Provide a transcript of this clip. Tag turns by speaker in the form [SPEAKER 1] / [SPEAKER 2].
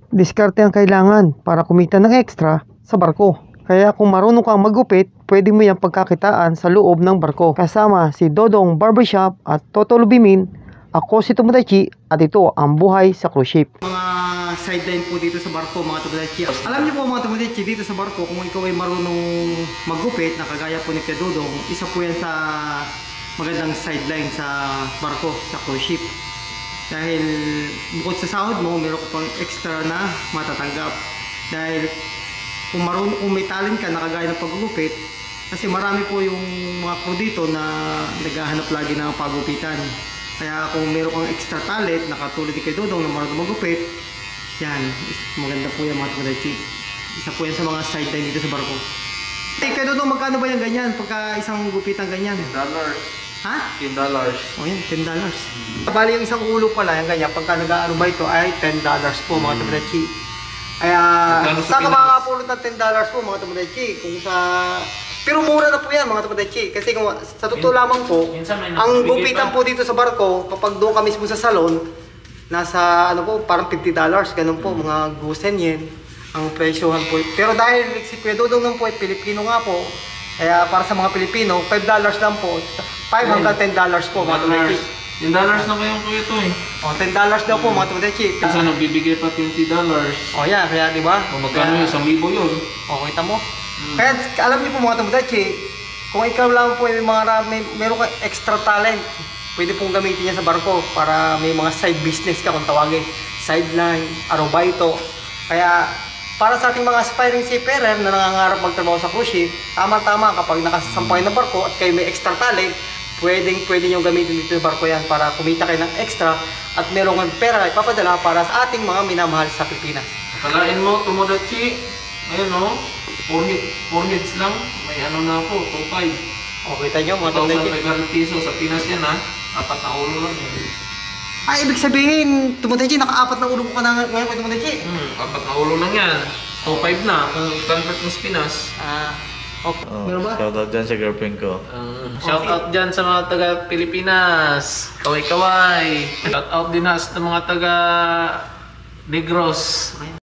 [SPEAKER 1] Diskarte ang kailangan para kumita ng extra sa barko. Kaya kung marunong kang maggupit, pwede mo yung pagkakitaan sa loob ng barko. Kasama si Dodong Barbershop at Toto Lubimin, ako si Tomodachi at ito ang buhay sa cruise ship. Mga sideline po dito sa barko mga Tomodachi. Alam niyo po mga Tomodachi, dito sa barko kung ikaw ay marunong maggupit na kagaya po ni Kuya Dodong, isa po yan sa magandang sideline sa barko, sa cruise ship. Dahil bukod sa sahod mo, meron ka pang extra na matatanggap. Dahil kung may talent ka na kagaya ng paggupit, kasi marami po yung mga crew dito na naghahanap lagi ng paggupitan. Kaya kung meron kang extra talent, nakatulad ni kay Dodong na marunong maggupit, yan, maganda po yan mga Tomodachi. Isa po yan sa mga sideline dito sa barko. Kay Dodong, magkano ba yung ganyan pagka isang gupitan ganyan? $10. Ha? $10. O yan, $10. Bali yung isang ulo pala, yung ganyan, pagka nag-aano ba ito ay $10 po mga Tomodachi. Kaya, saan ka makakapulot ng $10 po mga Tomodachi? Kung sa... Pero mura na po yan mga Tomodachi. Kasi kung sa totoo lamang po, ang gupitan po dito sa barko, kapag doon ka mismo sa salon, nasa ano po, parang $50, ganun po, mga gusen yen ang presyohan po. Pero dahil si Kuya Dodong nung po ay Pilipino nga po, kaya para sa mga Pilipino, $5 lang po. $5 hanggang $10 po mga Tomodachi.
[SPEAKER 2] $10 na kayong po ito eh.
[SPEAKER 1] O, $10 daw po mga Tomodachi.
[SPEAKER 2] Kasi nagbibigay pa $20.
[SPEAKER 1] O yan, kaya di ba?
[SPEAKER 2] O magkano yung 1,000 yun?
[SPEAKER 1] O, kita mo. Kaya alam niyo po mga Tomodachi, kung ikaw lang po ay meron kang extra talent, pwede pong gamitin niya sa barko para may mga side business ka kung tawagin. Sideline, arobaito. Kaya para sa ating mga aspiring seafarer na nangangarap magtrabaho sa cruise ship, tama-tama kapag nakasampay na barko at kayo may extra talent, pwede nyo gamitin dito sa barko yan para kumita kayo ng extra at meron kang pera na ipapadala para sa ating mga minamahal sa Pilipinas.
[SPEAKER 2] Akalain mo, Tomodachi, ayun o, 4 heads lang, may ano na ako, 2,500.
[SPEAKER 1] O, kita nyo mga Tomodachi.
[SPEAKER 2] 2,500 piso sa Pinas yan ha, 4 na ulo lang yun.
[SPEAKER 1] Ay, ibig sabihin, Tomodachi, naka-4 na ulo ko na ngayon kay Tomodachi.
[SPEAKER 2] 4 na ulo lang yan, 2,500 na, kung convert mo sa Pinas.
[SPEAKER 1] Okay. Meron ba?
[SPEAKER 3] Shoutout dyan sa girlfriend ko.
[SPEAKER 2] Shoutout dyan sa mga taga Pilipinas, kaway-kaway. Shoutout din sa mga taga Negros.